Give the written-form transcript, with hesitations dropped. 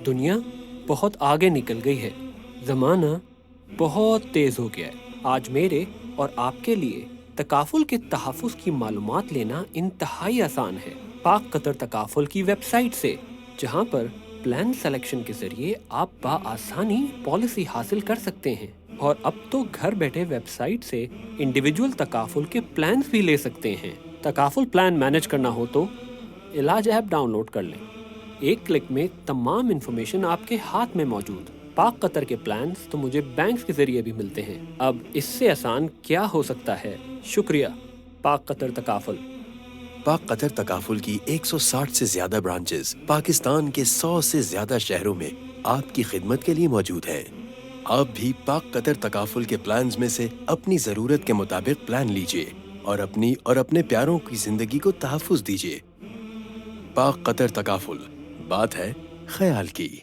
دنیا بہت آگے نکل گئی ہے، زمانہ بہت تیز ہو گیا ہے۔ آج میرے اور آپ کے لیے تکافل کے تحفظ کی معلومات لینا انتہائی آسان ہے۔ پاک قطر تکافل کی ویب سائٹ سے، جہاں پر پلان سلیکشن کے ذریعے آپ بآسانی پالیسی حاصل کر سکتے ہیں، اور اب تو گھر بیٹھے ویب سائٹ سے انڈیویجول تکافل کے پلانز بھی لے سکتے ہیں۔ تکافل پلان مینج کرنا ہو تو علاج ایپ ڈاؤن لوڈ کر لیں۔ ایک کلک میں تمام انفارمیشن آپ کے ہاتھ میں موجود۔ پاک قطر کے پلانز تو مجھے بینکس کے ذریعے بھی ملتے ہیں، اب اس سے آسان کیا ہو سکتا ہے؟ شکریہ پاک قطر تکافل۔ پاک قطر تکافل کی 160 سے زیادہ برانچز پاکستان کے 100 سے زیادہ شہروں میں آپ کی خدمت کے لیے موجود ہیں۔ آپ بھی پاک قطر تکافل کے پلانز میں سے اپنی ضرورت کے مطابق پلان لیجئے اور اپنی اور اپنے پیاروں کی زندگی کو تحفظ دیجئے۔ پاک قطر تکافل، بات ہے خیال کی۔